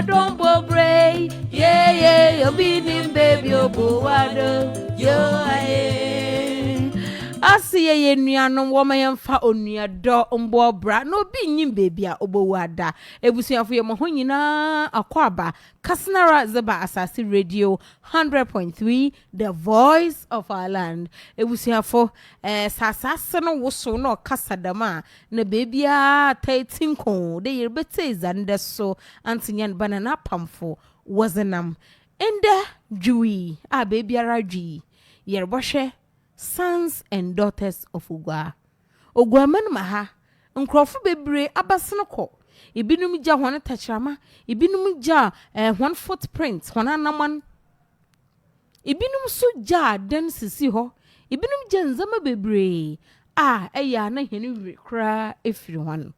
don't bobre. Yeah, you be nim baby obo wado. Yo I see ye nuanom woman yamfa onua do mbo bra no bi nyim baby a obo wada. Ebusuafo ye mo ho nyina akwaba Kasnara Zeba Asasi Radio 100.3 the voice of our land. Ebusuafo sasase no woso no kasadama na baby a 13 kon de yerbete zande so antinyan banana pamfo wazenam ende jui a baby araji yerboshe sons and daughters of Ugwa. Ugwa maha, nkrofu bebre abasenoko. Ibinum ja hwana tachrama, ibinum ja 1 footprint, hwana naman. Ibinum su ja den sisi ho, ibinum ja nzama bebre. Eya na heni kra efiri hwan.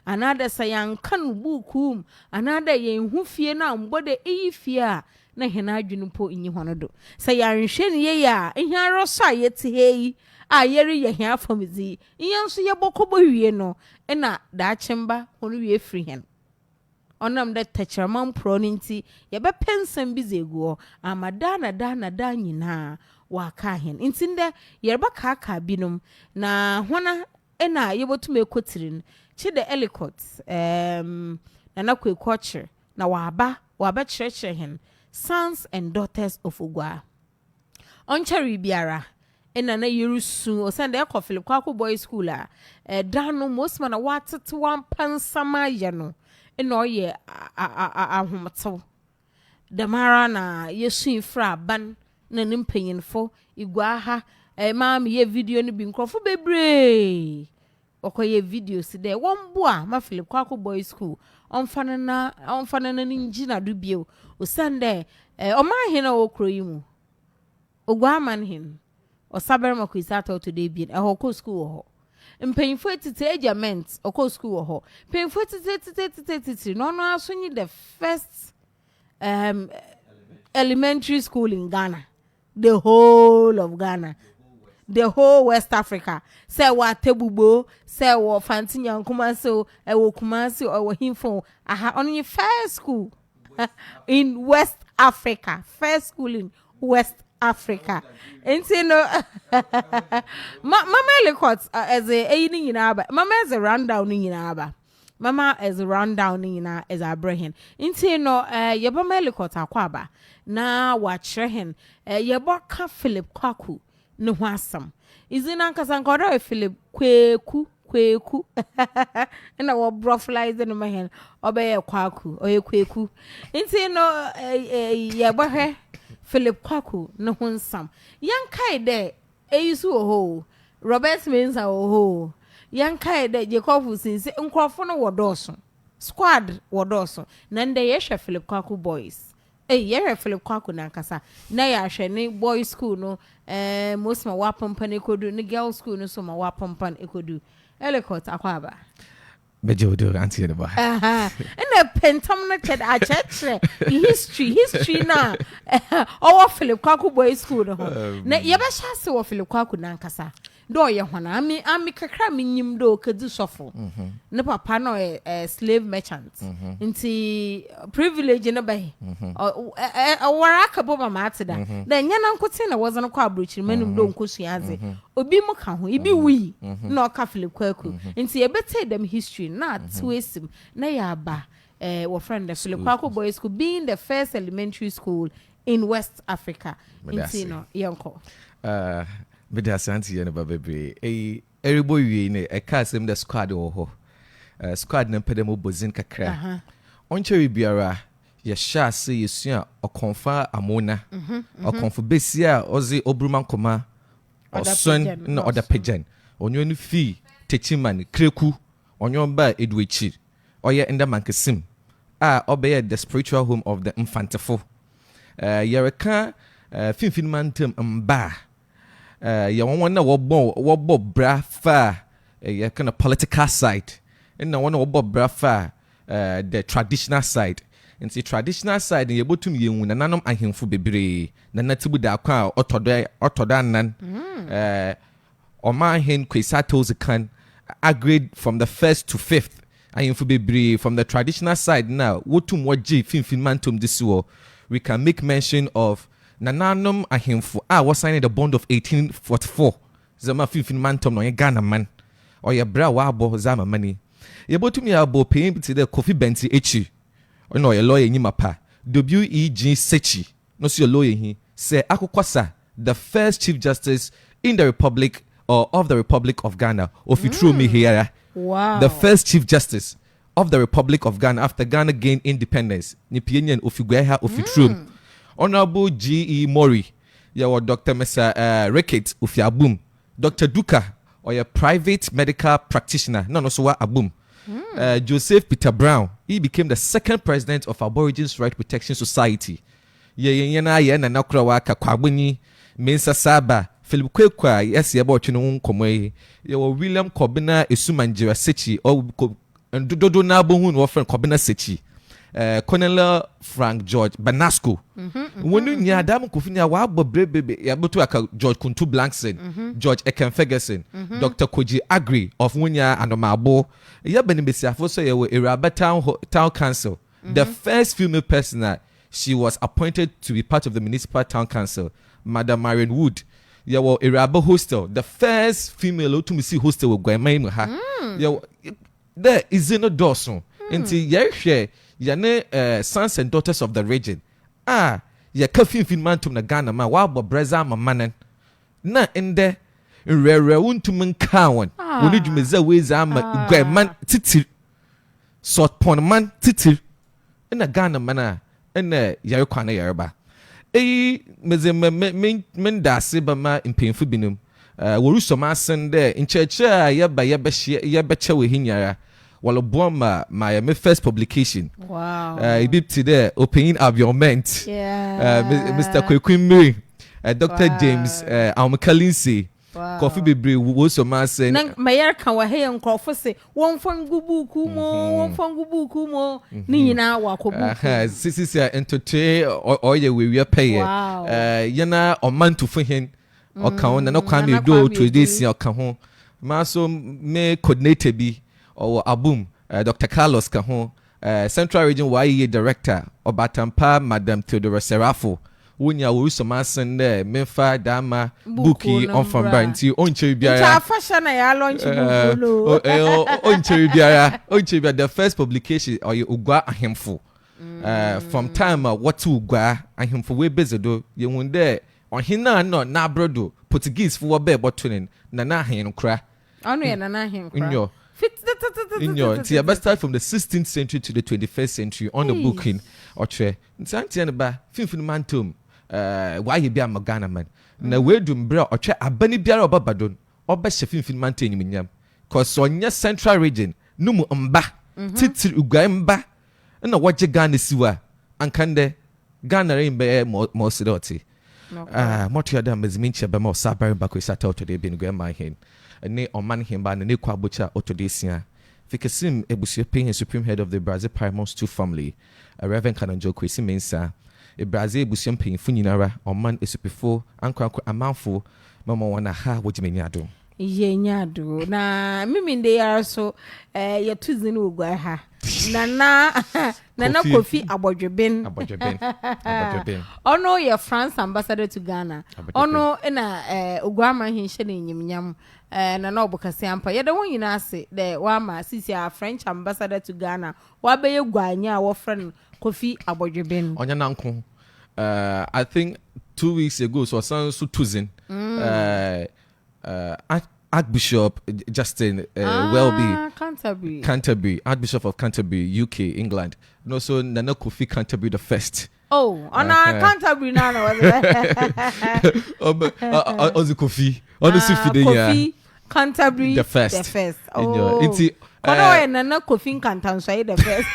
Another sayan kan bukum, another yen hufie na mbode eyifie na hena adwunu po inyi honodo say yanhwe ne ye ya ehia roso ayete hei ayere ye hia famizi iyanso ye bokobo wie no na da chemba hono wie firi hen onam de techerman pro nti ye be pensam bizegu amada na da nyina wa ka hen nti nde ye ba ka binum na hona na ye botum ekotirin chi de elicot na Kweku Egyir na waba church hen sons and daughters of Ugwa. Onchari biara ena na yerusu osande e Philip Quaque boys school dano most man watete wan pansama ye no ena oye ahomato damara na yesu fra ban na nimpanyinfo igwa ha maam ye video ni bi nkrofo bebre okoye videos de won a ma Philip Quaque boys school onfana na ninjina do bio osande o ma hina okro yimu ogwa man hin o saber ma kwisata today bi ho school ho mpanyinfo etite agement o school ho mpanyinfo etite no asonyi the first elementary school in Ghana, the whole of Ghana, the whole West Africa. Say what tebubo, say what fancy young Kumasi, wo Kumasi or Himfo. I have only first school in West Africa. First school in West Africa. And say no, Mama Lecots as a aiding in Abba. Mama is a rundown in Abba. Mama is a rundown in as a brain. Into no, Yabama Lecot Aquaba. Na watch hen, Yaboka Philip Quaque. No wasam. Is in Uncle Sankoda Philip Quaque and I will broflies in my hand. Obey a Quaque or a Kweku. Into no Yabahe Philip Quaque, no one some. Young Kai there, a so ho. Robert means our ho. Young Kai there, Jacob since Uncrophone or Dawson. Squad or Dawson. None they yesha Philip Quaque boys. Yere Philip Quaque nankasa na ya hwe ne boy school no most ma wapompan ekodu ne girl school no so ma wapompan ekodu Elecot akwaba bejodo anti de ba na pentam na ched a church history na our Philip Quaque boy school no na ye ba sha se wo Philip Quaque nankasa do ye hona ami kakra minyim do kedi sofo ne papa no slave merchant nti privilege na bai waraka bo mama atida na nya na nkote na wozo no kwa abrochi manum do nkosuaze obi mu ka ho ibi wi na oka Philip Quaque nti ye bete dem history na twesim na ya ba wo friend the Philip Quaque boys school being the first elementary school in West Africa nti no yanko Bida santi yene ba bebre eribo wie ne eka sem the squad wo ho squad na pede mo bozin kakra onche biara ye sha se yesua okonfa amona okonfa besia ozi obruman koma oson na oda pagan onyo no fi techiman Kweku onyo ba Kweku Egyir oye enda mankesim obey the spiritual home of the infanteful yereka finfin mantem mba ya one wo bra fa ya kind of political side and one wo bra fa the traditional side and the traditional side you botum yewu na nanom ahemfo bebre na natibu da kwa otoda nan oma hen kwesatos kan agreed from the first to fifth ahemfo bebree from the traditional side now wotum wagye finfin mantom this war. We can make mention of nananom ahemfo was signed the bond of 1844 zama finfin mantom no ye Ghana man or ye bra wa abo zama mani ye botum ya abo paying to the Kweku Egyir no ye lawyer nyima pa W.E.G. Sechi no so your lawyer he say akokwasa the first chief justice in the republic or of the Republic of Ghana of me here. Wow. The first chief justice of the Republic of Ghana after Ghana gained independence. Nipienyan ofigueha ofitrum. Honorable G.E. Mori. Yawa Dr. Mesa Rickett Ufiabum. Dr. Duka or a private medical practitioner. No so abum. Joseph Peter Brown. He became the second president of Aborigines Right Protection Society. Yena nakura kakwabuni Mensa Saba. Philip Quaque, yes, about Chinun Comway. You were William Kobina, Isumanjira Sechi, or Dodo Nabun, or Frank Kobina Sechi. Colonel Frank George Banasco. When you near Dam Kufinia, Wabo Baby, Yabutu George Kuntu Blankson, George Eken Ferguson, Dr. Kweku Egyir of Wunya and Omabo. Yabenibisia for say Iraba Town Council. The first female person she was appointed to be part of the municipal town council, Madam Marion Wood. Yawo Iraba hostel, the first female to see hostel with Guayma ha. Yawo there is no Dawson. Until ye yane sons and daughters of the region. Ya kafin fin man tum na Ghana ma wabo breza ma manen. Na ende rere untum nkawan. Woni dwumeza weza ma Guayman titir. Sort pon man titir. Na Ghana mana ene yare kwana yareba. Menda sebama impemfu binum woruso ma sende incheche yeba yebeche we hinyara walo boma my first publication. Wow. Ibip today opening abioment. Mr. Kweku Egyir, Dr. Wow. James Amkalinsi. Wow. Coffee bebre woso ma sen na mayer kan wa he nkrofo se won fangu buku mo ni nyina wa kobuku sisi ya entote oye we pay yana omantu fo hen okan na kwa me do to this okan ma so me coordinator bi or abum Dr. Carlos ka ho Central Region YE Director Obatampa Madam Theodore Serafo Wunya wuruso masen de memfa dama buki on from Branti onche biara cha fashion na ya launch buku onche biara the first publication or ugwa ahemfo from time what ugwa ahemfo we bezedo ye wunde ohina no na brodo Portuguese for be botunin na ahen kra onu ye na ahen kra in your best start from the 16th century to the 21st century on the booking or tre ntantia ba finfin mantum why you be a Ghana man na we dum bra or tre abani biara obabadon oba hye finfin mantum nyam cause onya Central Region numu mba titir ugwa mba na waje Ghana siwa ankande Ghana rembe mo sidoti motu yada meziminchi ba mo sabari ba ko sata otode bi ngwa ma hen ne oman himba ne kwa bocha otodesia fikesim ebusue paying supreme head of the Brazil Paramount 2 family Reverend Kananjo Kwesi Mensa Brazil ebusue paying funyinara oman esupefo ankwa amanfo mama wana ha wojimanyado yenyado na mimi nde yaso ya tuzini ugwa ha nana Kofi Abodweben ono ya France ambassador to Ghana ono na ugwa ma hinhye ne nyimnyam na obukase ampa yede won nyina ase de wa ma sisi a French ambassador to Ghana wa be yegwanya wo friend Kofi Abodweben onya nanko I think 2 weeks ago so san su tuzin Archbishop Justin Welby Canterbury Archbishop of Canterbury UK England no so Nana Kofi Canterbury the first Canterbury nana was Ozi Kofi Kofi Canterbury the first kono Nana Kofi Canterbury the first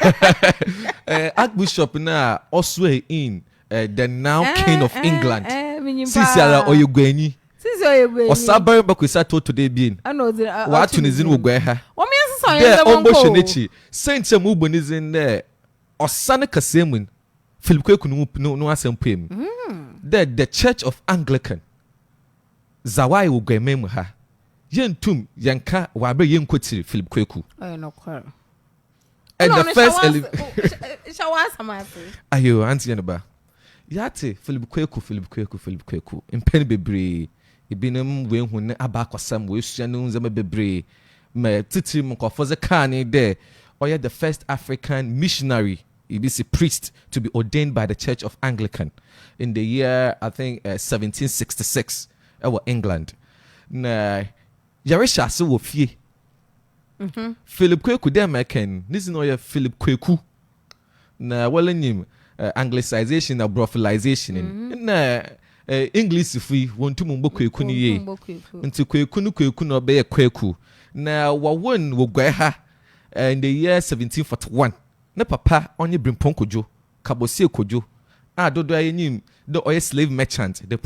Archbishop na also in the now King of England Sisiara Oyegweni Osabari bakwisa to today being what tunizin ugwe ha there saint mu bonizin there osane kasemun Philip Quaque no asempem the Church of Anglican zawai ugwe mem ha yentum yanka wabre yenkotiri Philip Quaque And no, the first ayo auntie Yanaba. Yate Philip Quaque. Impeni bebre. Ibinum we hu ne abakosam we sua no nzema bebre. Me titiri mkofoze kane there. Oya the first African missionary, a priest, to be ordained by the Church of Anglican in the year, I think, 1766, in England. Na yaresha se wo fie. Philip Quaque de American. This is no Philip Quaque. Na wala nim anglicization na brofilization. Na English free won't mumbo Quaque ni ye. Nti Quaque no be Quaque. Na wawon wo gwa in the year 1741. Na papa onye Brimpon Kojo, Kabosie Kojo. Dodo ayim the oil slave merchant, the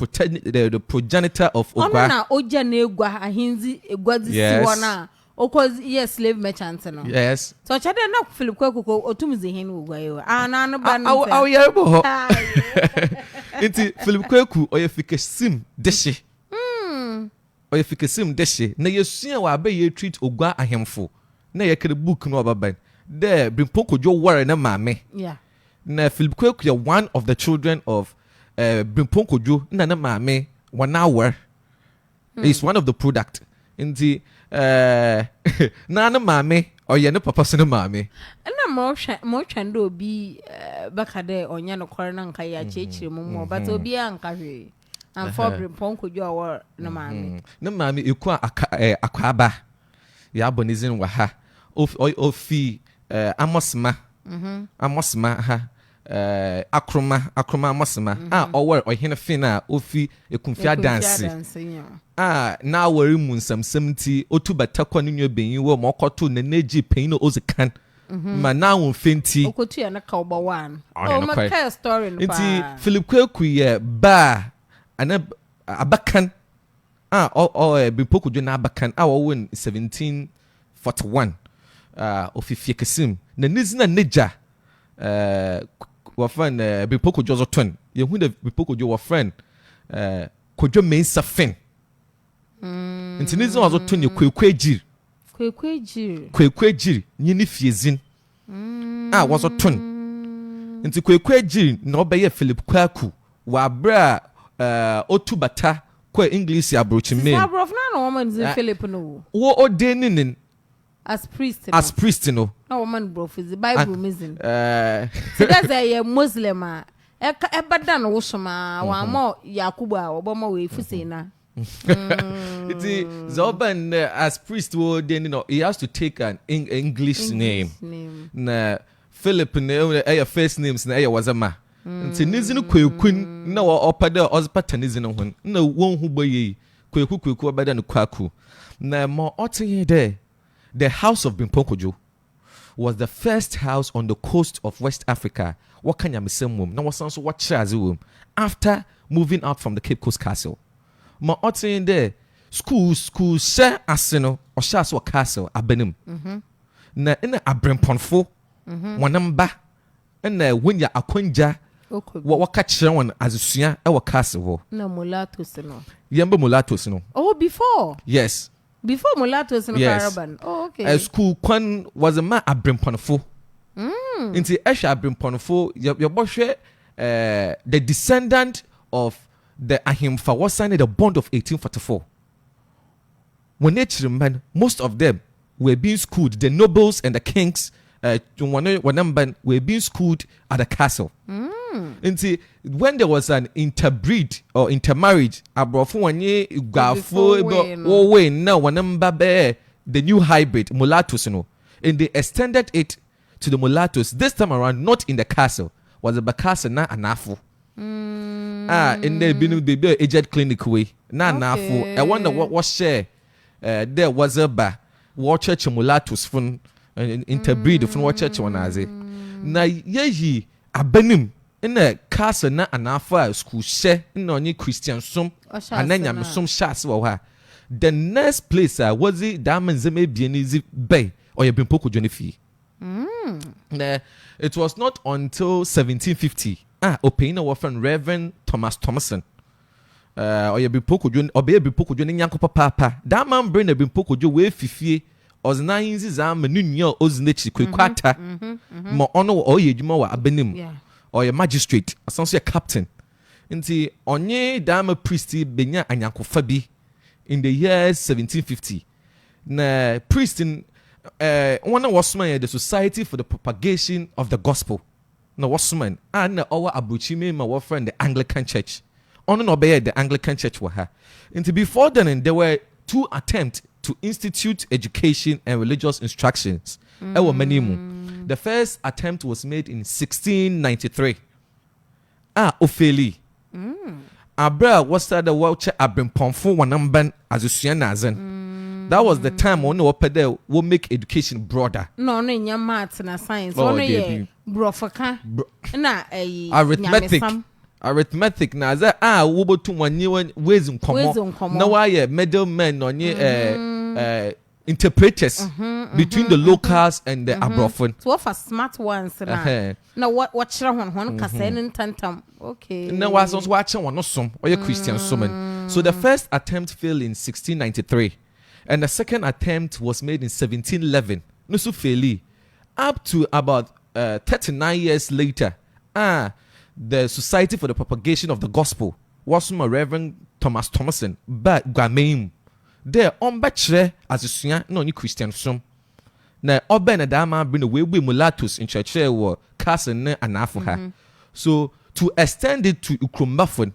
progenitor of Ogwa. Na oja na egwa ahinzi egwa disi wana. Because yes, slave merchant no. Yes. So chade na Philip Quaque otumzi hin Ogwa yo. Na no ba no. Aw yerebo ho. Inti Philip Quaque oyefikesim deshe. Oyefikesim deshe. Na yesua wa abe ye treat Ogwa ahemfo. Na yekere book no ababan. There Brimpon Kojo ware na mame. Yeah. Na Philip Quaque one of the children of Brimpon Kojo na mame 1 hour. Is one of the product. Inti na mame or ye no papa so na mame. Na mo twando obi baka de onya no kore na nka ya chechire mo but obi anka hwe. And for Brimpon Kojo awar na mame. Na mame eku akwaba. Ya bonizin wa ha. Ofi amosma ha akroma amosma ower ohene fina ofi ekumfia dance na wari mu nsamsam ti otubata kwa nwa benyi wo makoto na neji pain no ozikan ma na won fenti okotu ya na ka oba wan ma ka story no pa nti Philip Quaque ye ba ana abakan Brimpon Kojo na abakan wo win 1741 ofifie kesim na nizina neja wa friend Brimpon Kojo zo ton ye hu de Brimpon Kojo wa friend Kojo mensa fin nti nizina zo ton ye Kweku Egyir Kweku Egyir nyini fiezin wa zo ton nti Kweku Egyir na obeye Philip Quaque wa bra otubata kwa English abrochi men abrof na woman ze Philip no wo odenin as priest no na woman brof is the Bible missing so that's a Muslim ebada no wosoma wa ma Yakubu a oboma we fuse na it is Zoban as priest wo then he has to take an English name na Philip no first names na wazama nti nizinu Kweku na wa opada ozpata nizinu hun na won hu boye Kweku obada no Quaque na mo otin there. The house of Brimpon Kojo was the first house on the coast of West Africa. What can you say? No one sounds what chazu after moving out from the Cape Coast Castle. Ma otin there school share asino or share so castle abenim. Na ina abremponfo wanamba na wenya akonja waka kire won azusua e wa castle na mulattos no. Yemba mulattos no. Oh, before. Yes. Before mulattos in Caravan. Oh, okay. A school kwan was a man abremponfo. Inti esha abremponfo your boshwe the descendant of the Ahimfa was signed the bond of 1844. When they man, most of them were being schooled, the nobles and the kings were being schooled at the castle. Inti when there was an interbreed or intermarriage, abrofo wanye gafo we now wanamba be the new hybrid mulattos no, and they extended it to the mulattos this time around, not in the castle, was the castle na anafo. In the binu aged clinic way na anafo. I wonder what share there was a ba war church mulattos fun interbreed fun war church wanaze na yehi abanim in the castle na anafa school share na onye Christian som ananya som shas wa ha. The next place was the diamond zeme bienizi bay or ye Brimpon Kojo fi. It was not until 1750 opina wa friend Reverend Thomas Thomason or ye Brimpon Kojo or be Brimpon Kojo ni nyanko papa that man bring the Brimpon Kojo we fifie ɔzena nziza ma ne nua ozinechi kwekwata ma ɔno ɔyɛ adwuma wɔ abenim ɔyɛ magistrate asan so yɛ captain nti ɔnye dama priest benya anyankofa bi in the year 1750 na priest in one was man the Society for the Propagation of the Gospel na was man and our abuchime my friend the Anglican Church on no obey the Anglican Church were her into before then there were 2 attempts to institute education and religious instructions the first attempt was made in 1693 ofeli abra was the watch abrimponfo wanamban azusuan nazen. That was the time when we will make education broader. No, no, maths and science. Only brofaka. Na arithmetic. Na za wobo to one new ways in common. No, why middlemen on interpreters between the locals and the abrofan. So for smart ones na. Now what chira one kasen tantam. Okay. Now was also watching one some or your Christian summon. So the first attempt failed in 1693. And the second attempt was made in 1711. No so fairly. Up to about 39 years later, the Society for the Propagation of the Gospel was from Reverend Thomas Thomason, but Gameim. There on bachelor as a senior, no new Christian sum. Now, Oben and Dama bring away with mulattoes in church or castle and Africa. So, to extend it to Ukrumbafon,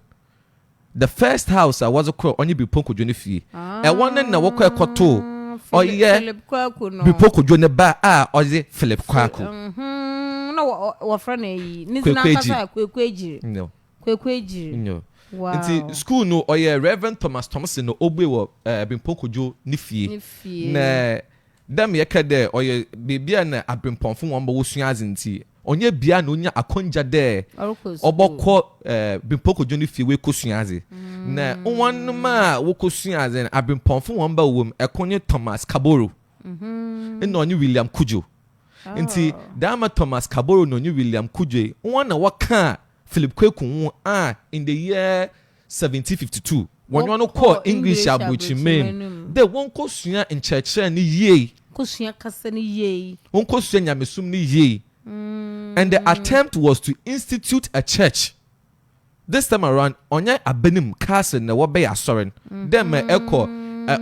the first house I was a crow only be poko jonifi. I wanted na wako koto. Oh yeah, Philip Quaque no. Be poko jone ba or is it Philip Quaque? No, what friend Kweku Egyir. No. Kweku Egyir. No. Wow. Inti school no or yeah Reverend Thomas Thomason no obe wo be poko jo nifi. Na dem yeka there or yeah bibia na abrimponfo won ba wo suaze nti. Onye bia na onya akonja de obokọ bimpoko joni fi we kosuaze na won ma wo kosuaze na abimponfo won ba wom ekonye Thomas Kaboro na onye William Kujo nti dama Thomas Kaboro na onye William Kujo won na waka Philip Quaque in the year 1752 won no call English abuchimem de won kosua in church ni ye kosua kasa ni ye won kosua nyamesum ni ye. And the attempt was to institute a church. This time around, Onya Abenim Castle na wabe asoren. Them echo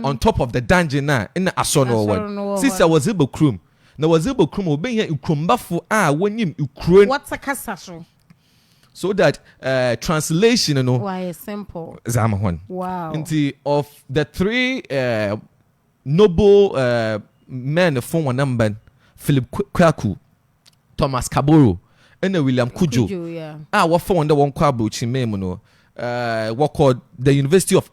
on top of the dungeon na in the asono one. Sister was able krum. Na was able krum obe here ukrumbafu when you ukruan. What's a castle? So that translation, you know. Why simple? Zamahon. Wow. Into of the 3 noble men from one number, Philip Quaque, Thomas Kaboro, and William Kujo. What for under one kwabuchi memono. What called the University of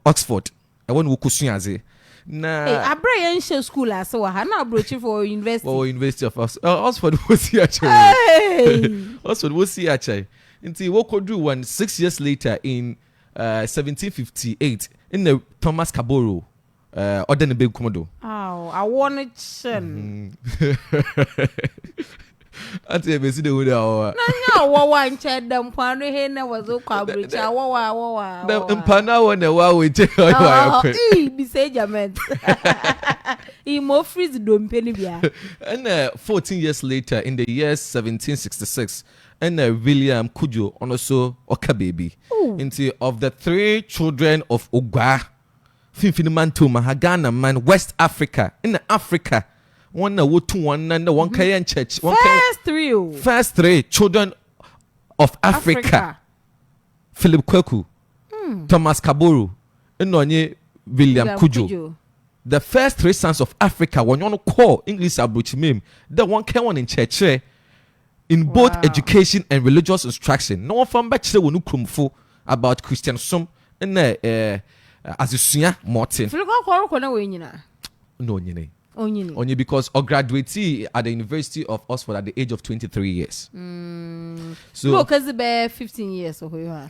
Oxford. I want to kusunyaze. Na Abraham show school as so I now broach for university. Oh, University of Oxford was here actually. Oxford was here actually. Until what could do 6 years later in 1758 in the Thomas Kaboro. Other than big komodo. Oh, I want it chin. Ati be si de wo da o. Na nya wo wa nche dem kwano he na wazo kwa bricha wo wa. Na mpana wo na wa we je o wa yakwe. Bi say jament. I mo freeze do mpeni bia. And 14 years later in the year 1766 and William Kujo also Oka baby. Into of the 3 children of Ogwa Finfinimanto Mahagana man West Africa in Africa. One na wotu one and the one Kayan church. First 3 children of Africa. Philip Quaque, Thomas Kaboro, and Onye William Kujo. The first 3 sons of Africa, when you want to call English Abuchimim, the one can one in church in both education and religious instruction. No one from bachelor will know about Christian sum and Azusia Martin. No, only because I graduated at the University of Oxford at the age of 23 years. So because about 15 years or who you are.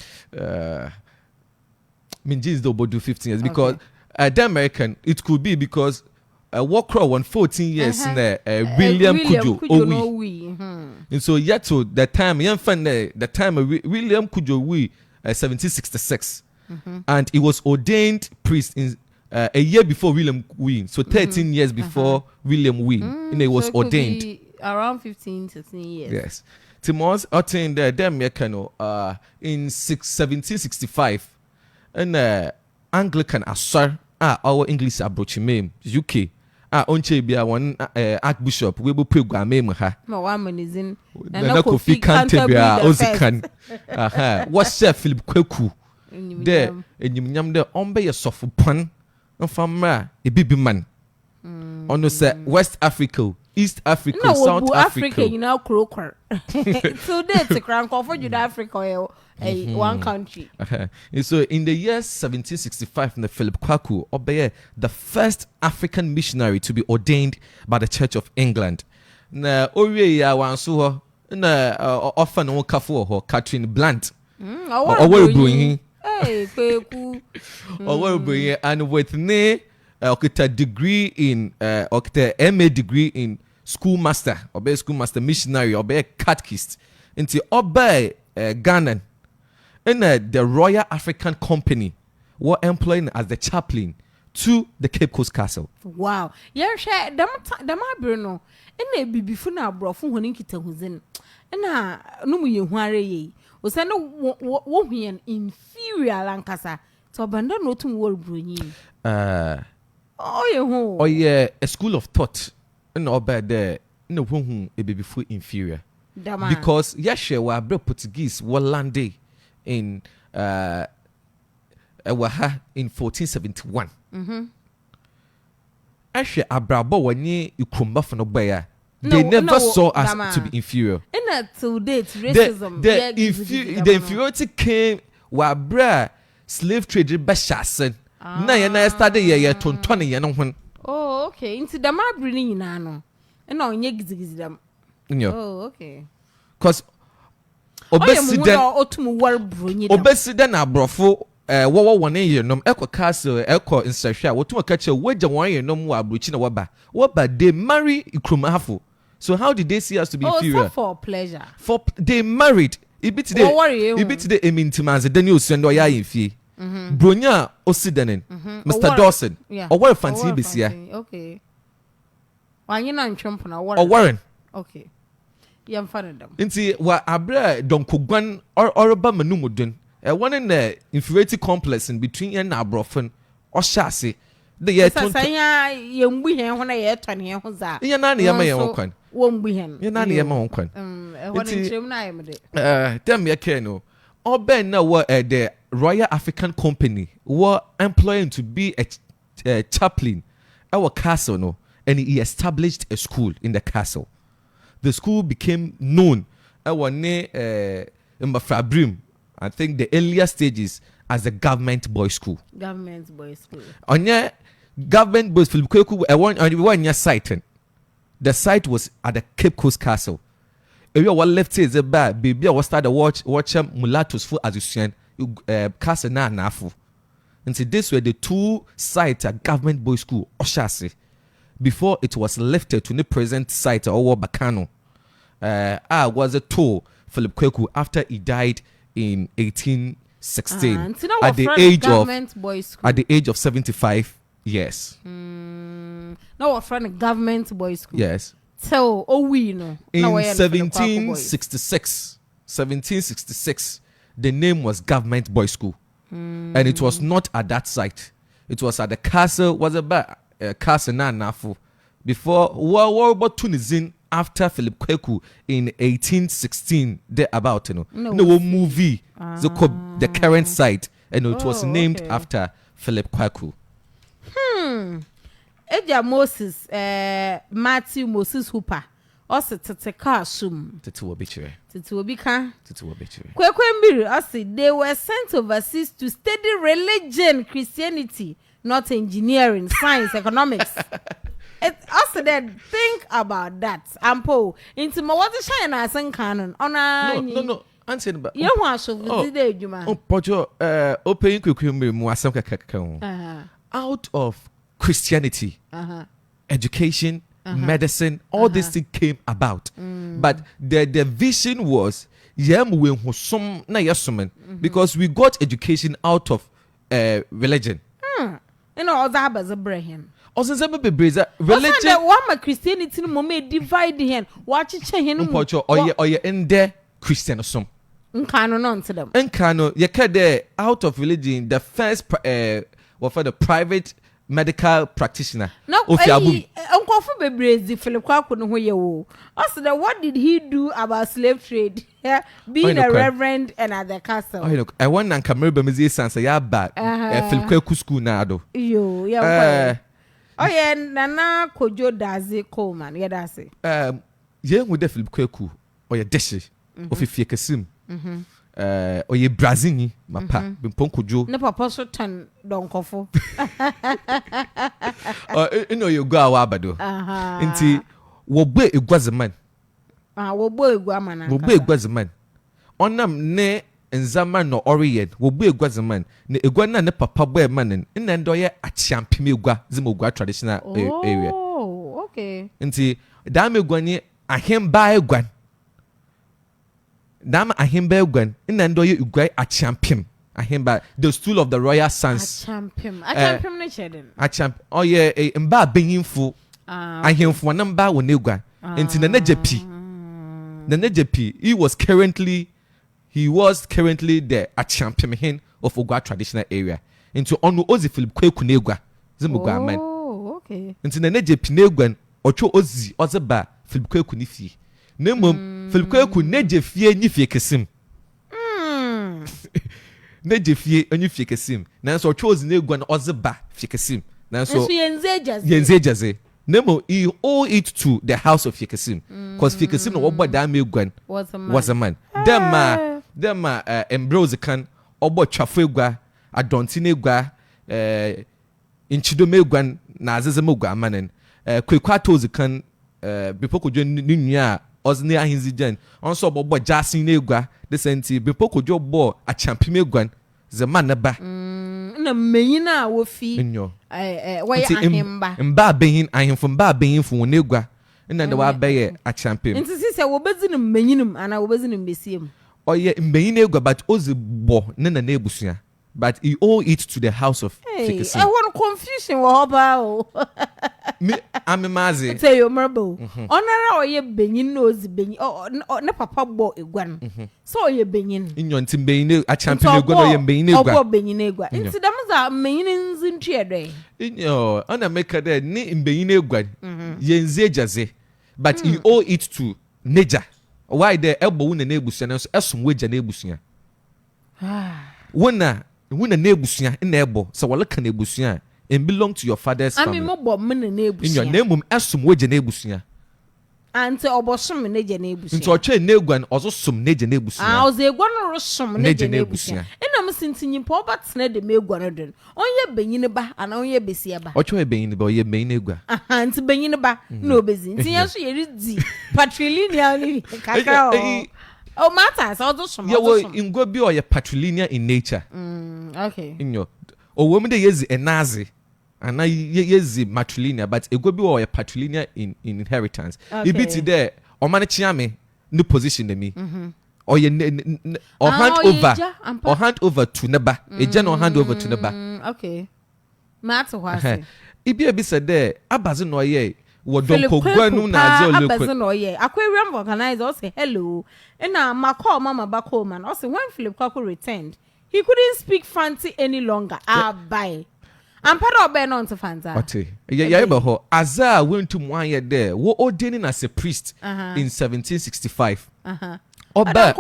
Minjis do 15 years because the American it could be because Walker won 14 years in there William Kujo and so yet to the time the time William Kujo 1766 and he was ordained priest in a year before William win. So 13 years before William win, and it was so it ordained. could be around 15, 16 years. Yes. Timos attained them in 1765 and Anglican asar our English abroach name UK onche bia one archbishop we will pray gwame ha Ma wa manizin na Kofi Canterbury ozikan what chef Philip Quaque there enyimnyam there ombe ye sofo pan mfamra ebibi man ono say West Africa, East Africa, no, South Africa. You know, croaker. So that's a crown for Jude Africa, one country. And so in the year 1765, the Philip Quaque obey the first African missionary to be ordained by the Church of England. Na Orie ya wansu na often on kafo Catherine Blunt. Or bring hey, Kweku. Or bring and with ne okita degree in okita MA degree in schoolmaster missionary obey catechist into obey Ghana and the Royal African Company were employing as the chaplain to the Cape Coast Castle. Wow. Yeah, share them Bruno. And they be before now bro from when kita huzin. And no mu yehuare ye. O say no wo hien inferior lankasa. To abandon no to world bruni. Oh yeah, a school of thought. No bad there. No one a baby food inferior. Because Yasha were Portuguese were landed in 1471. Ashe abrabo wanye ikrumba for no baya. They never saw us to be inferior. And till date racism. The inferiority came where bra slave trade beshasen. Na ya study ye tontone ye no hon. Oh, okay. Into the ma bring in ano. And now nye gizigizi them. Oh, okay. Cause obesiden na abrofo wo 1 year nom ekọ castle ekọ insahwe wotum kache waja 1 year nom wa abrochi na waba they marry ikrumahafo. So how did they see us to be inferior? So for pleasure. They married ibit today emintimanze Daniel Sendo ya yefie. Bronya osidenen Mr. Dawson or what fancy besia. Okay. Wanyi na ntwempo na Warren. Okay. Yam fan them. Inti wa abra donkogwan oroba manumudun. One in the inferiority complex in between yen na abrofon or shase. The year Sanya yembu hen when I 20 ho za. Ye na ye ma ye won Wombu hen. Ye na ye ma won kwan. When ntrem na yem de. Dem ye ke no. Oben na wa the Royal African Company were employing to be a chaplain our castle no, and he established a school in the castle. The school became known Mbafrabrim, I think the earlier stages as the government boys school. Government boys school. On your government boys Philip Quaque on your site. The site was at the Cape Coast Castle. If you were left is a bad baby, I was started watch mulattoes for Azusian castle na nafu. And so this were the two sites at government boys school Oshasi before it was lifted to the present site or Bacano. Was a tour Philip Quaque after he died in 1816 at the age of 75 years. No, a friend government boys school. Yes. So we know. In 1766, the name was Government Boys School, and it was not at that site. It was at the castle. Was about castle na nafu before World War II. After Philip Quaque in 1816, there about no movie the current site, and it was named after Philip Quaque. Eja Moses, Matthew Moses Hooper, also Teteka Sum. Tetu obituary. Kweku Egyir, also they were sent overseas to study religion, Christianity, not engineering, science, economics. Also then think about that. Ampo into my water shine as in canon. No. Answer about you want to do Juma. Oh, Pojo, open Kweku mu asam kakaka. Out of Christianity, education, medicine, all these things came about. But the vision was because we got education out of religion. ina ozaba zebrehim Osense bebreza religion one ma Christianity no mo divide hen wa chiche hen mo oye inde Christian som nkano no nte dem nkano ye ka there out of religion the first what for the private medical practitioner ofiabu enkofu bebrezi Philip Quaque no ho ye wo also the what did he do about slave trade being a reverend and at the castle I want na camera be mezi sansa ya ba Philip Quaque school na do yo ya oye nana kojo dazi Coleman ye dazi ye hu de Philip Quaque oye deshi ofifie kesim oye Brazini mapa bimpon kojo ne papa so tan donkofo ino ye go awa abado nti wo gbe egwazeman wo gbe egwaman wo gbe egwazeman onam ne nzama no oriyen wo gbe egwazeman ne egwa na ne papa boy man nna ndo ye achiampem egwa zimogwa traditional area oh okay nti da megwa ni ahemba egwan dama ahemba egwan nna ndo ye egwa achiampem ahemba the stool of the royal sons achiampem ne chedin acham oye mba benyimfu ahemfu na mba wo negwa nti na nejepi he was currently the achiampem of Ogwa traditional area into onu ozi Philip Quaque negwa zimugwa aman okay nti na nejepi negwan ocho ozi ozeba Philip Quaque ni fie nemom Philip Quaque nejefie ni fie kesim nejefie ni fie kesim na so ocho ozi negwan ozeba fie kesim na so yenze jaze nemo he owe it to the house of Fikesim because Fikesim no obo da megwan was a man them embrose kan obo twafo egwa adonti na egwa inchido megwan na azeze megwa amanen Kweku atozi kan bipokojo nunua ozne ahinzi jan onso obo jasin na egwa the senti bipokojo bo a champion megwan ze man na ba na menyina wo fi nyo why ahemba mba behin ahemfo mba behin fu negwa nna wa beye a champion nti sise wo bezi no menyinim ana wo bezi no mbesiem oye mbeyin egwa but ozi bo na ebusua but he owe it to the house of Fikesim. I want confusion wo hoba o me amemaze say yo marble onara oye benyin no ozi benyin ne papa bo egwan so oye benyin inyo nti mbeyin a champion egwa no ye mbeyin egwa obo benyin egwa nti damza menyin nzintu ede inyo ona make there ni mbeyin egwa yenze jaze but he owe it to nature why the elbow wona na ebusua no so esom weja na ebusua wona na ebusua na ebo so wala kan ebusua and belong to your father's family. I mean, mo men na ebusua. In your name, esum weje na ebusua. Ante obosom neje na ebusua. Nti oche na egwan ozo som neje na ebusua. Ozo egwan ro som neje na ebusua. Ena msintinyi po batna de megwan no den. Onye benyin ba ana onye besia ba. Oche benyin ba oye benyin egwa. Aha, nti benyin ba na obezi. Nti yanso ye redi patrilineal ni kakra o. Oh matters ozo som. Yeah, well, ingwa bi oye patrilineal in nature. Okay. Inyo. Owom de yezi enazi. And yezi matrilineal but egwa bi oye patrilineal in inheritance. Ibiti there o mane chiame no position me. Oye or hand over to neba. Eja no hand over to neba. Okay. Matter wase. Ibi abi said there abazi no ye wo donko gwanu na azo lekwe. Abazi no ye. Aquarium organizer say hello. And my call mama back home and also when Philip Quaque returned, he couldn't speak fancy any longer. Bye. I'm part of Ben on to Fanta. Okay. Yeah, ho. Azar went to 1 year there. Wo ordaining as a priest in 1765. Oba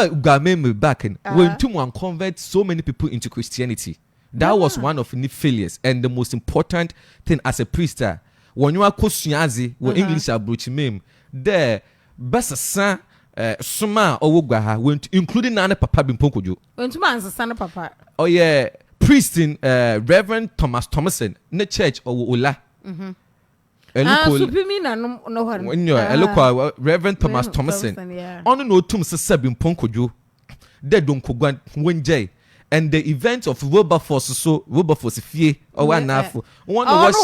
Gameme back and went to one convert so many people into Christianity. That was one of the failures and the most important thing as a priest. When you are Kosunyazi, when English are broaching there, best son. Suma Owugwaha went including Nana Papa Bimponkojo. Went to man's son papa. Oh yeah, priest in Reverend Thomas Thomason, ne church Ola. Supimina no one. When you are Reverend Thomas Thomason. On no tomb Sabin Ponkojo. They don't go when jay. And the event of Wilberforce so Wilberforce fie or one half one was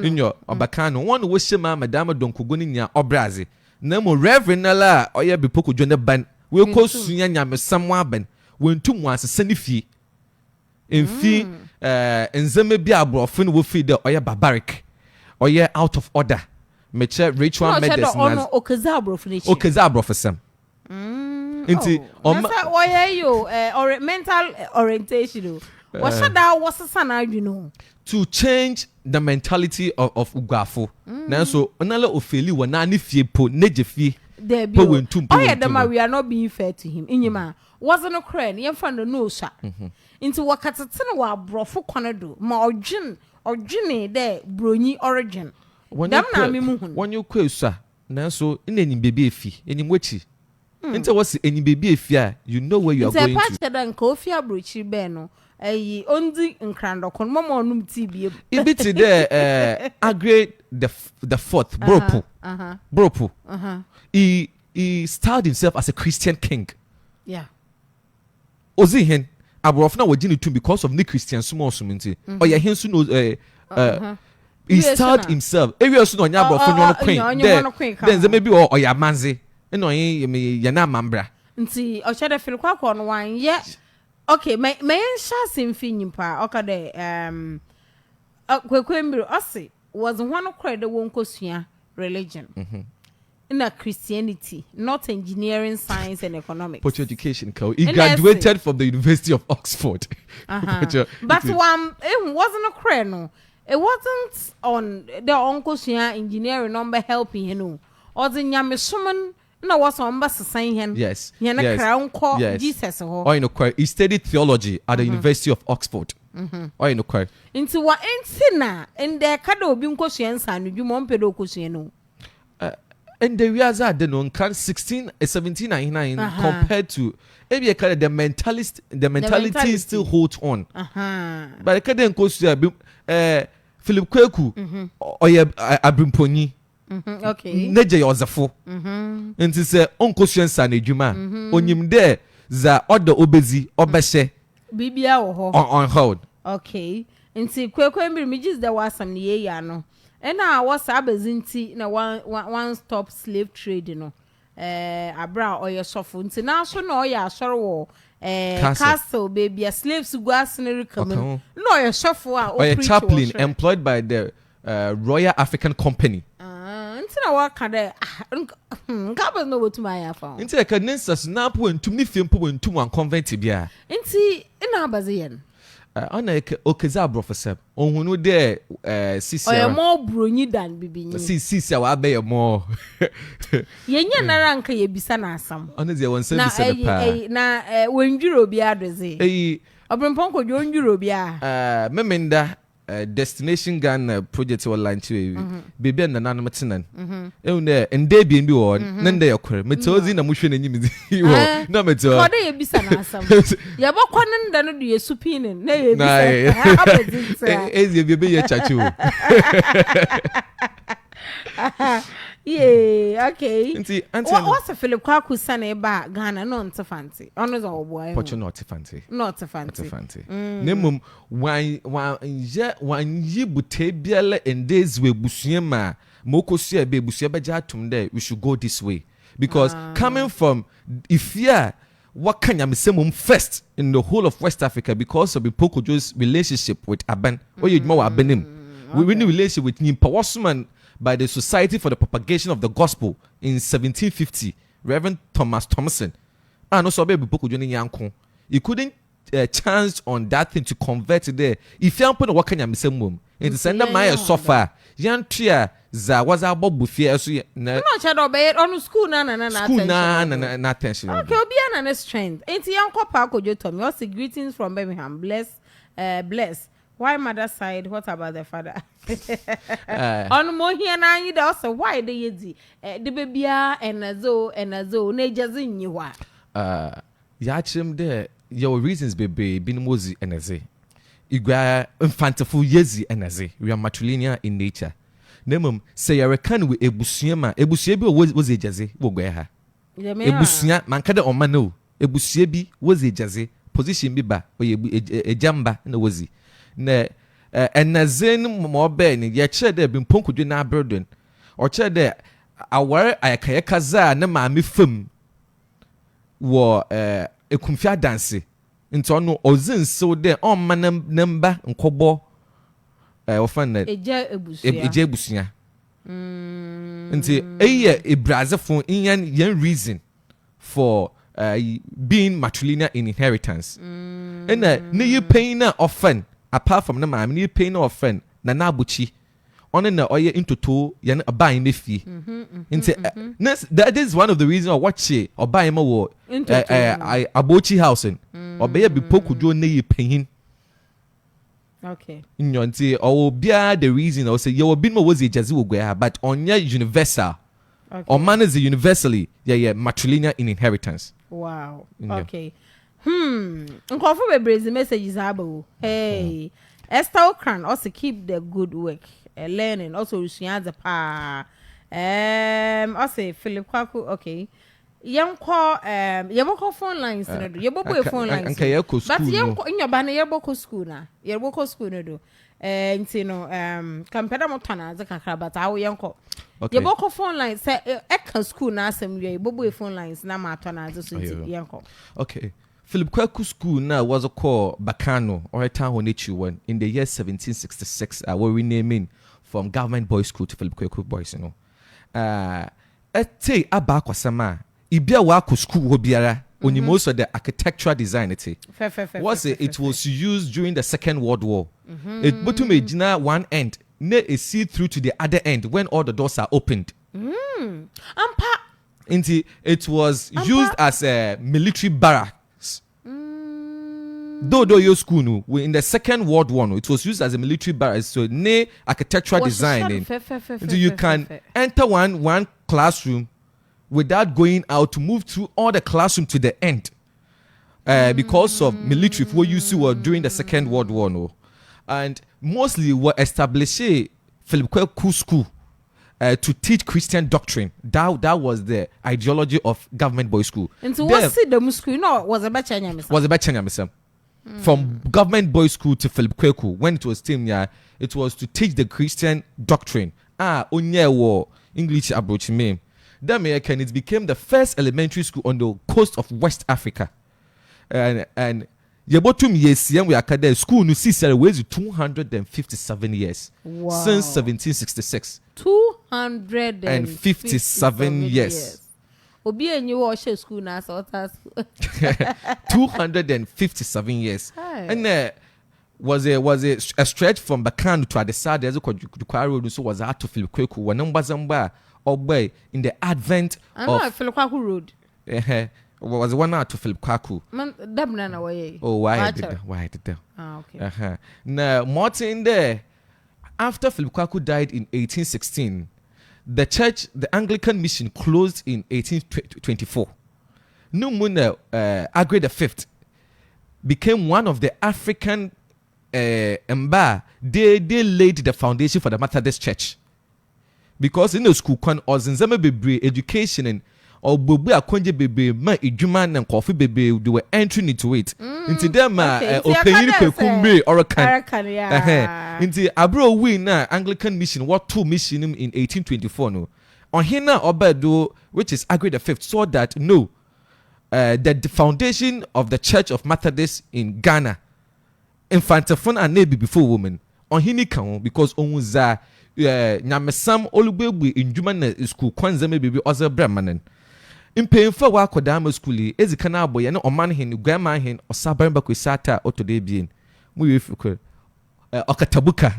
in your Obacano, one was Shema Madame Donkogoninia or Brazi. Nemo Reverend Nala or ya bipoko jone ban we ko sunya nyame samwa ban when two once senifi in fee nzeme bi abrofo no wo fi de oye barbaric oye out of order meche ritual medicine ono okeza abrofo ne chi okeza abrofo sam nti oye yo mental orientation what should I was sana adwino to change the mentality of ugafo nanso onale ofeli wona ne fie po neje fie there be oh yeah the we are not being fair to him inyima wasn't a crane yem fan no sha into wakatetene wa brofo konedo ma odwene there broni origin dam na me mu hu when you kwesa nanso enim bebe efi enim wachi into was enim bebe efi a you know where you are going to patch dan ka ofi abrochi be no ayi ondi nkrandokon mama onum tibie ibiti there agree the fourth bropo he styled himself as a Christian king. Yeah. Ozihen abrofo na wagini too because of the Christian small suminti. Oya hensu no he styled himself. Area so no nya abrofo no queen. Then ze maybe oya manze. No ye na mambra. Nti o chede Philip Quaque no wan ye. Okay, my nsha simfi nyimpa. Okay de Kweku Egyir ose was one of the won kosua religion. In a Christianity, not engineering, science, and economics. But education, he graduated from the University of Oxford. But it wasn't a crano. It wasn't on the uncle engineering number helping you or the Yamisuman. No, was on bus saying him. Yes. Crown call Jesus. Oh, you know, he studied theology at the University of Oxford. Oh, you know, into what ain't sinner and their cado being cushions and you won't pedo cushion. And the reals are the non 1799 compared to maybe the mentality still holds on. But I can't go to Philip Quaque or Abrimponi. Okay. Neje Yozafo. And to say unconscious son Juma. On him there, the other obezi obeshe. Bibia or on hold. Okay. And see Kweku Egyir me just there was some ye no. And I was abezinti na one stop slave trade no abra or your sofu nti na so no ya asoro wo castle baby slaves go asenere come no your sofu a or a chaplain employed by the Royal African Company nti na wa ka de nka no wotu ma ya fa nti e ka nensas na po entum ni fiempo entum an convent bia nti ina abaze yen ona okeza abrofo ohunu de sisi oya mo broni dan bibinyi sisi wa be mo yenye na ranka ye bisa na asam ona ze wonsa bisa pa na wondwiro bi adoze obrempon ko wondwiro bi a memenda destination Ghana project wa launch baby na nanu metinan ehune ende bi bi wo nende yakore metozi na muhwe na nyimi wo na meto ko de ye bisa na asam ye bokọ nenda no de ye supinin na ye bisa abedinsa ezi bi ye chachu yeah, okay. What's a Philip Quaque sana ba Ghana no ntefanti. Ono za oboy. Pocho not fancy. Not fancy. Nemum wan yi bute biale and days we busua ma mokosia be busua beja atum there we should go this way because coming from Ifia what can you say first in the whole of West Africa because of the Pokojo's relationship with Aban or you more Abanim. We win the relationship with Nimpa Wasman by the Society for the Propagation of the Gospel in 1750, Reverend Thomas Thompson. And also, he couldn't chance on that thing to convert there. If you put a work in your missing room, and send them my sofa, young tria, za was our bob buffet. So, no, shadow bed on school, na attention. Okay, be an strength. Ain't young Papa could you tell me? Also, greetings from Birmingham. Bless. Why mother side? What about the father? On more here now, you also why the yezi the baby and a zo nejazin you wa. Yachim there your reasons baby bin mozi and a ze. Igwa infantile yezi and a ze. We are matrilinear in nature. Nemum say a reckon with ebusiema. Ebusiebi was a jazzy, wogweha. Ebusia, mankada or mano. Ebusiebi was a jazzy. Position biba or a jamba and a wazi. Ne and zen more ben ye che there been ponku na burden or che there aware ayakaza na maami fam wo ekumfia dance Into no ozin so there on man number nkobo ofan eja ebusia nti eye ebrazefo yen reason for being matrilineal in inheritance and ne you paying na often apart from na ma ne paying na often na abuchi on na oye into two yen aban ne fie nti that is one of the reasons I watch it oban ma wo abochi housing obeye bi pokujo ne you paying. Okay. Nti or bia the reason I say you will be more was just but on your universal. Okay. Or man is universally matrilineal in inheritance. Wow. Okay. Nko for be messages abo. Hey. Esther Okran also keep the good work. Learning also usua the pa. Also Philip Quaque, okay. Yeboko phone lines no do. Yebobo phone lines. But yeboko in your banner yeboko school na. Yeboko school no do. Nti no kampeda motana za kakra but awo yenko. Yeboko phone lines say eka school na asem we yebobo phone lines na ma atona za so nti yenko. Okay. Philip Quaque school now was called Bacano or town one in the year 1766 were renaming from government boys school to Philip Quaque boys, you know. Ete abakwasama ibia wako school wo biara onimoso the architectural design it it was used during the Second World War. It botum ejina one end ne a see through to the other end when all the doors are opened. It was used as a military barracks. Though your school no in the Second World War no, it was used as a military barracks, so ne architectural design so you can enter one classroom without going out to move through all the classroom to the end because of military what you see were during the Second World War no. And mostly were established Philip Quaque school to teach Christian doctrine. That was the ideology of government boys school. And so what's the school no was a bachanya from government boys school to Philip Quaque when it was team it was to teach the Christian doctrine. Onye wo English approach me. That American it became the first elementary school on the coast of West Africa. And Yebotum yes, we are there school no see 257 years. Wow. Since 1766. 257 years. Obi enyi wo school na so 257 years. Hi. And was a stretch from Bakan to Adesade as a road so was out to Philip Quaque when Zamba obey in the advent of Philip Quaque road. Was one out to Philip Quaque. Oh, why did that? Okay. Now, Martin there, after Philip Quaque died in 1816, the church, the Anglican mission, closed in 1824. Numuna Agri the Fifth became one of the African Mba. They laid the foundation for the Methodist Church. Because in the school, or Zinzame Bebre education and or Bubu Akonje Bebe, my Ijuman and Coffee Bebe, they were entering into it. Into them, Openi Pekumbe or a can. Into Abro Wina Anglican mission, what two mission in 1824? No, on Hina Obedo, which is Agri the Fifth, saw that no, that the foundation of the Church of Methodist in Ghana, infantafon and maybe before women, on Hinikam, because Onza. Nyamesam olubebu indwuma na school kwanza maybe other bramanen impemfa wa akodama school ezika na aboye na oman hen gwama hen osaban bakwesata otodebien mu yefuko okatabuka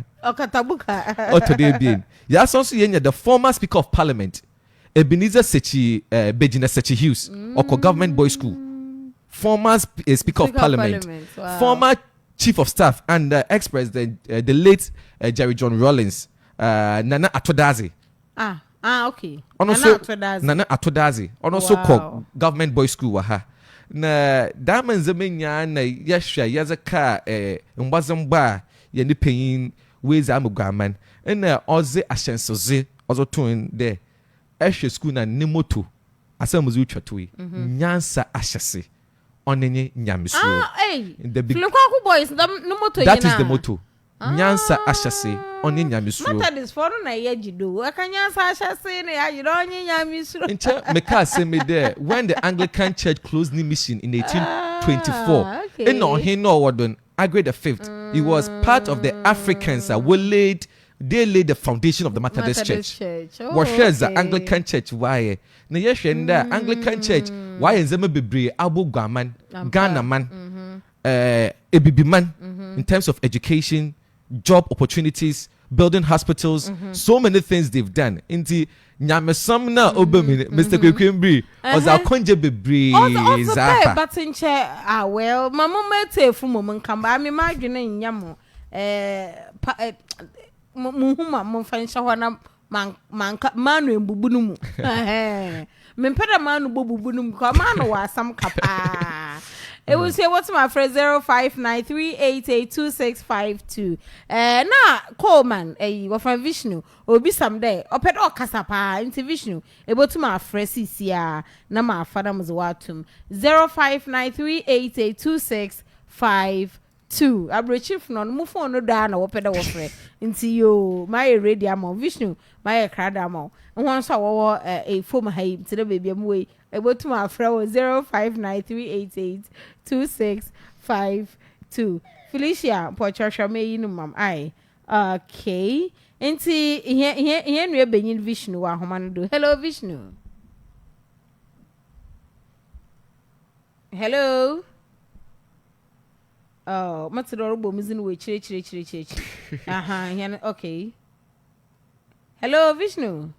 otodebien ya so yenya the former speaker of parliament Ebenezer Sechi Bejina Sechi Hughes oko government boys school former speaker of parliament. Wow. Former chief of staff and ex-president the late Jerry John Rawlings. Nana Atodazi. Okay. Nana Atodazi. Also called government boys school waha. Na daman zamenya na yashya yazaka mbazamba yeni payin wezi amugaman. Na oze ashensoze ozo tun de eshe school na nimoto asamuzu uchatui. Nyansa ashase onenye nyamisu. Philip Quaque boys nimoto that is the motto. Nyansa ashase oni nyamisuro. Methodist for na yejido. Aka nyansa ashase ne ajido oni nyamisuro. Incha meka say me there when the Anglican Church closed the mission in 1824. Okay. No, he no wadon. Agri the fifth. He was part of the Africans that they laid the foundation of the Methodist Church. What shares the Anglican Church? Why? Na yeshenda Anglican Church. Why is them bebre Abu Gaman, Ghana man, Ebibi man in terms of education, job opportunities, building hospitals, so many things they've done. Inti nyamesam na obemi Mr. Kweku Egyir oza konje bebre zapa. But in chair well, mama mete fu mum kan ba me madwene nyamo muhuma mo fansha hɔ na manu embubu no mu me mpeda manu bobubu no mu ko manu wa asam kapa. It was here. What's my friend 0593882652. Na Coleman, what from Vishnu, or be someday, or pet or Casapa into Vishnu, able to my friend CCR, na my father was watum 0593882652. I'm reaching from move on no down or pet or friend into you, my radiamo, Vishnu, my cradamo, and once I wore a former hay to the baby way. Able to my friend 0593882652. Felicia, Porchasha may mum. Aye. Okay. Enti here we benin Vishnu wa homanu do. Hello Vishnu. Hello. Oh, matadoro bo mizin we chire. Okay. Hello Vishnu.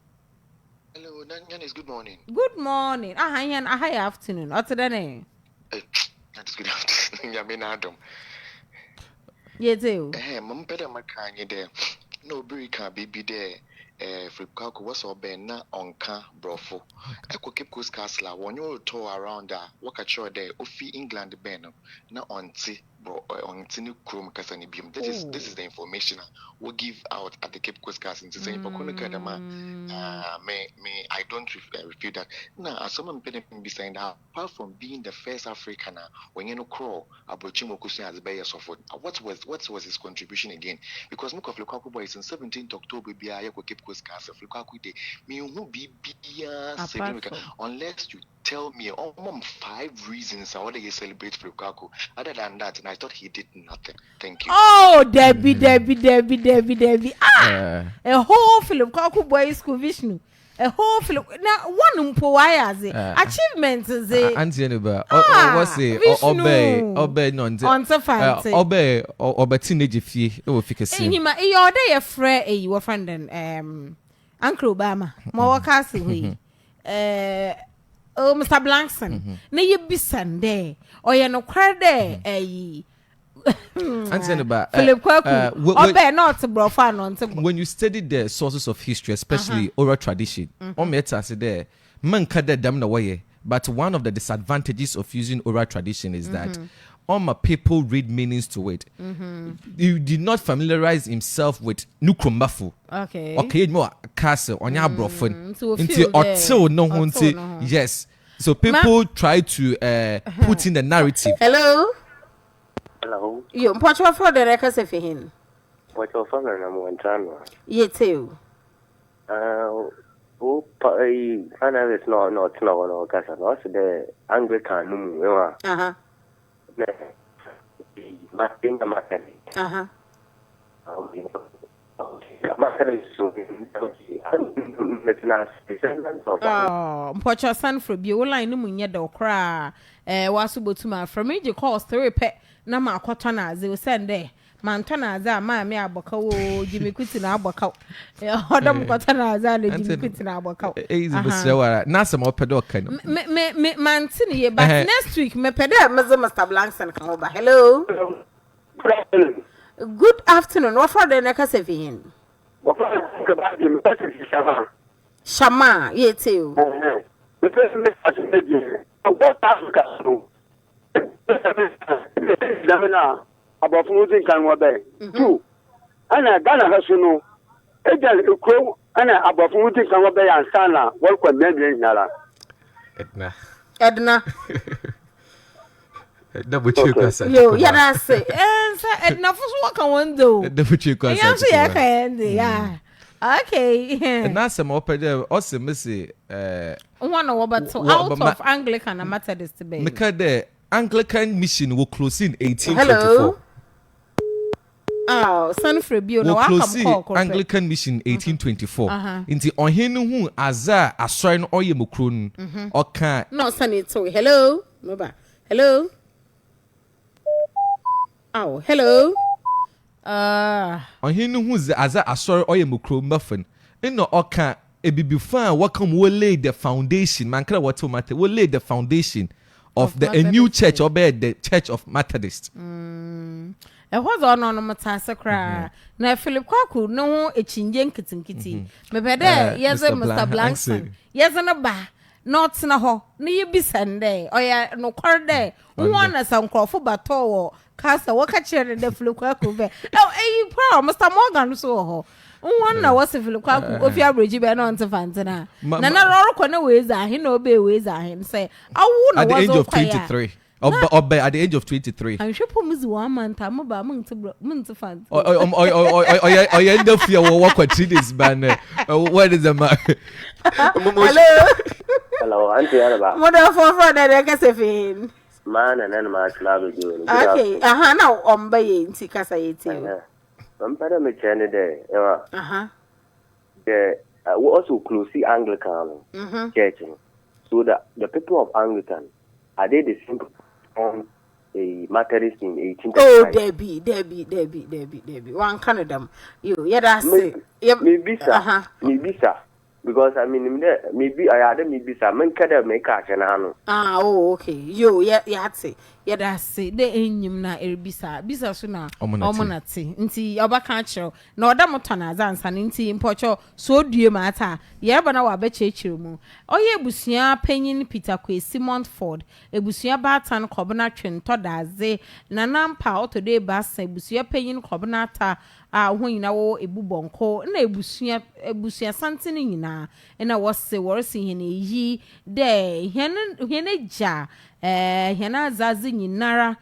Hello, Yanis, good morning. Good morning. Yan, high afternoon. What's the name? That's good afternoon. Yamin Adam. Yes, you. Mum better Macani there. No break can be there. Philip Quaque was or na onka brofo. Eko keep coast castle. When you tour around that, walk at shore there. Ofi England ben na onti bro on tinu chrome kasani beam. This is the information we'll give out at the Cape Coast Castle. To say for Konakadama, me I don't refute that. Now, as someone paid him beside that, apart from being the first African, when you know crow about Chimokusi as Bayer Sofort, what was his contribution again? Because Muka Philip Quaque boys in 17th October be a Cape Coast Castle. Philip Quaque day me who be unless you tell me 5 reasons I want to celebrate Philip Quaque. Other than that, and I thought he did nothing. Thank you. Oh, Debbie. A whole Philip Quaque boys school Vishnu. A whole Philip. Now one umpowayazi achievements is a Antianeba. What's it? Obey non. Obey teenage fee. Oh, fikasi. Hima, your day a friend, your friend and Uncle Obama. More castle. Oh, Mr. Blankson. Na ye be Sunday. Or ye no crede Philip Quaque. Not bro fan on. When you study the sources of history, especially oral tradition, there, man kada damn no way. But one of the disadvantages of using oral tradition is that all my people read meanings to it. You did not familiarize himself with Nukrumbafu. Okay, more castle on your brofun. Until no one say yes. So people try to put in the narrative. Hello. You watch what for the records of him. What your father na mo entrano. Ye too. O ana is no casa no so the Anglican no. Martin Pocha san for bi line no munye de okra waso botuma from me calls 3 pe na ma kwata na ze send there man to na za ma me aboka wo Jimmy Kuti na aboka odom kwata na za na Jimmy Kuti na aboka easy be sewara na some opedo kan me man tin ye but next week me pede me Mr. Blankson kan over. Hello. Good afternoon. What for the next evening? Shama, ye too. About moving can obey. Two. And I done a no. Agent Crow and about moving can obey and Sana. Welcome, Nala. Edna. Double check us. Yo, yeah, say. Edna for what can one do? Double check us. Yeah. Okay. And that's some opera also missy one over so out of Anglican and Methodist debate. Mekade Anglican mission will close in 1824. Hello. Oh, son Frebio, no, I come Anglican mission 1824. Inti ohenu hu aza asori no oye mokron. Oka. No, son it's so. Hello. Moba. Hello. Oh, hello. Ohenu hu aza asori oye mokron mafan. Ino oka ebibifa welcome we lay the foundation. Man kra what matter. We lay the foundation of a new church or the Church of Methodist. E was on matasa kra na Philip Quaque no e chinje nkitinkiti me be there yes Mr. Blankson yes na ba not na ho na ye bisande oya no kwar there won na sankrofo bato wo kasa wo ka chere de Philip Quaque be pro Mr. Morgan so ho won na was Philip Quaque ofi abreji be na on fantina na ro ko na we za he na obe we za he say awu na was at the age of 23 at the age of 23. I'm sure Pomus 1 month. I'm about month fan. End of year will walk with 3 days, man. What is the man? Hello, Auntie Annabelle. What are for that? I guess if in man and animal club doing. Okay, now on by Tikasa. I'm better me change day. The we also close the Anglican church. So that the people of Anglican are they the same on a Methodist in 1835? Oh, Debbie. One Canada. You, yeah, that's it. Maybe, sir. Because I mean, maybe I had maybe some men can make a channel. Oh, okay. You, yeah, that's it. They ain't him na bisa suna omonati. Inti oba kancho. Na oda motana zansa inti impocho so due mata. Ye bana wa be chechiru mu. Oye ebusuya panyin Peter Quaque Simon Ford. Ebusuya batan kobna twen todaze. Na nampa otode basa ebusuya panyin kobna ta ho nyina wo ebubonko na ebusuya santene nyina na wose worse hene yi de hene ja hena zazi nyinara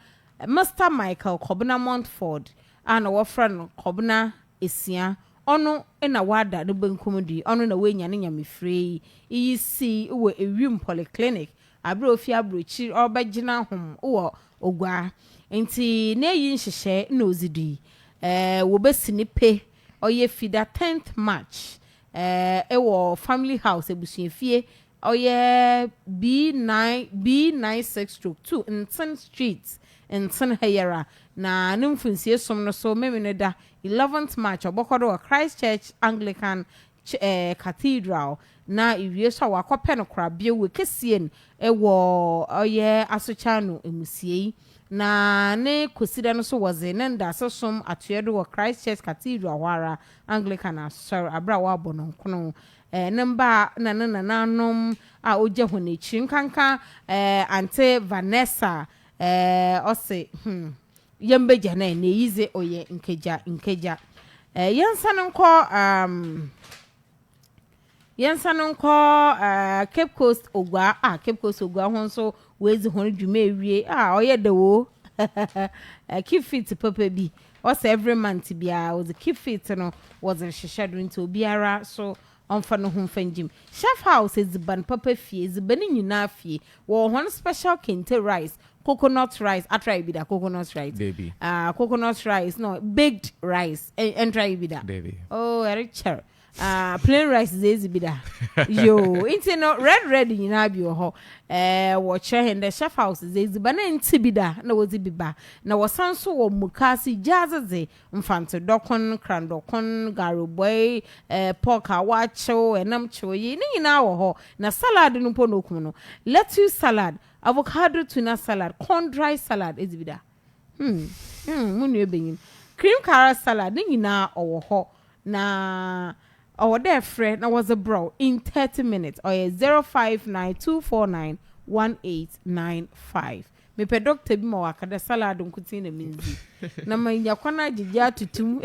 Master Michael Kobna Montford ana wofra no Kobna esia ono na wada no benkomudi ono na wenya ne nyamefree iyi si wo ewim polyclinic abro ofi abrochi obagina hom wo ogwa enti na yi nhihye na ozidi wo besini pe oye fida 10th March ewo family house ebusuafie oye B96/2 Inton Street Inton Hayera na nimfunsie som no so memene da 11th March obokodo Christ Church Anglican Cathedral na iwie so wakope no krabie we kesien ewo oye asochano emusie na ne kosida no so was in da so som atuedo wo Christ Church Cathedral wara Anglican asor abra wa bononkono number na nanom a oje honechi nkanka ante Vanessa ose yembe jana na yize oye nkeja yensanonko Cape Coast ogwa Cape Coast ogwa ho so wezi hon dwuma ewie oye dewo keep fit papa bi ose every month bia was keep fit no was rehyehyado into obiara so onfa no ho fanjim chef house eziban papa fie eziban nyina fie wo hon special kente rice coconut rice atry bi da coconut rice baby coconut rice no baked rice and try bi da baby Richard plain rice is bi da yo into no red nyina bi ho wo che the chef house is ba na nti bi da na wozi bi ba na wo sanso wo mukasi jazaze mfante dokon krandokon garoboy pork awacho enam choyi ni nyina wo ho na salad no po no kum no lettuce salad avocado tuna salad corn dry salad is bi da munu ebenyin cream carrot salad ni nyina owo ho na our there friend now was a bro in 30 minutes or 0592491895 me pe doctor bi ma wakada salad nkutin na minzi na manya kwana jija tutum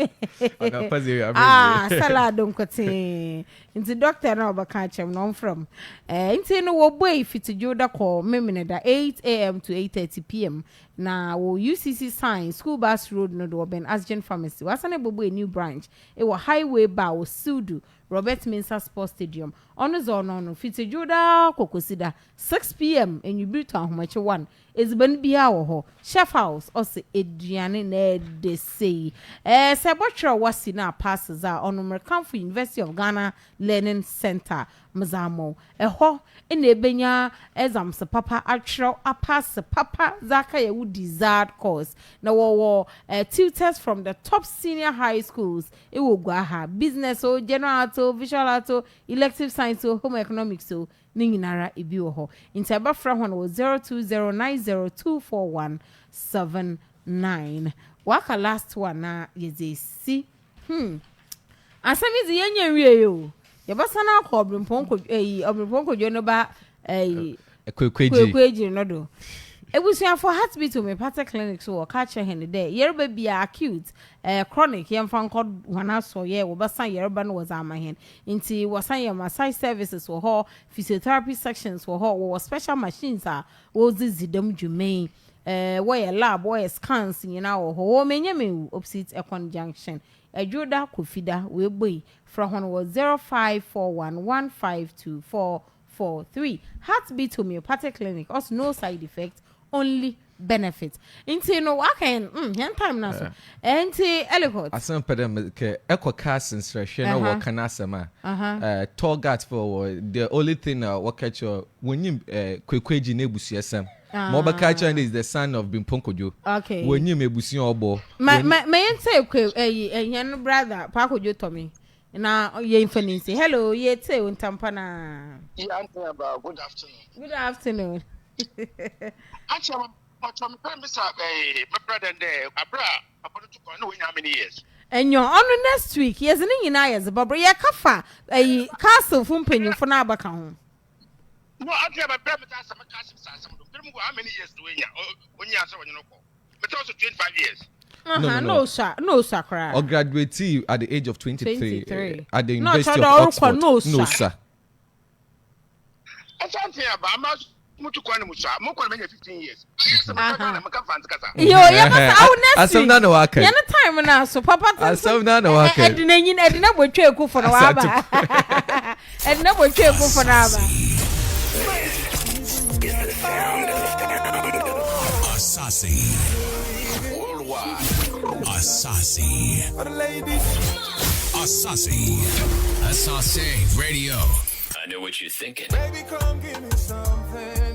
salad nkutin inti doctor na obaka chem no from inti no wo boy fit joda call memene da 8 a.m. to 8:30 p.m. na wo UCC sign school bus road no do ben Asgen pharmacy wasane bobo a new branch e wo highway ba wo Sudu Robert Mensah Sports Stadium ono zo no fit joda kokosida 6 p.m. and you build to ahomache 1 eziban bia wo ho chef house ose eduane na de sei se botro wasi na passes a on Americanfo University of Ghana Learning Center mzamo ho na ebenya exams papa atro pass papa zaka ye wo desired course na wo tutors from the top senior high schools e wo gwa ha business o general art o visual art o elective science o home economics o ni nyinara ebi wo ho nti abafra ho no 0209024179 waka last one na yezesi asamizi yenye wie yo yebasana akọ obrimponko jo no ba Kweku Egyir no do ebusia for heartbeat to me pater clinic so catch hen there yerba be acute chronic yemfa nkod wana so ye wo basan yerba no was amahen nti wasan ye massage services wo ho physiotherapy sections wo ho wo special machines a wo zizidam dwumen wo ye lab wo ye scans nyina wo ho wo menye me opposite econ junction Ejoda Kofida we boy from 0541152443 heartbeat homeopathic clinic also no side effect only benefit into no waken hen time na so enti elikot asem pedem ke ekokase nsrehwe na wo kana asema tour guide for the only thing what catch wonyim Kweku Egyir na ebusuasem mo ba catch is the son of Bimponkojo okay wonyim ebusuan obo ma yente hen brother Pakojo Tommy na ye infinity hello ye te untampa na Yeah, good afternoon Actually, my brother there, Abra, about to know how many years. And you're on next week. Yes, and in years, Barbara, ya kafa a castle from penny for Nabaka home. No, I have a brother, some castles, how many years do we when you answer when you know, but also 25 years. No, sir. Or graduate at the age of 23 at the Not University of all Oxford. no, Sir. I can't hear about Mutu Musa, Moko 15 years. Yo, Asam na no waka. Yana time now, so Papa. Asam na no waka. Edina wo tweku for na waba. Edina wo tweku for na waba. Asasi. Worldwide. Asasi. For the ladies. Asasi. Asasi Radio. I know what you're thinking. Baby, come give me something.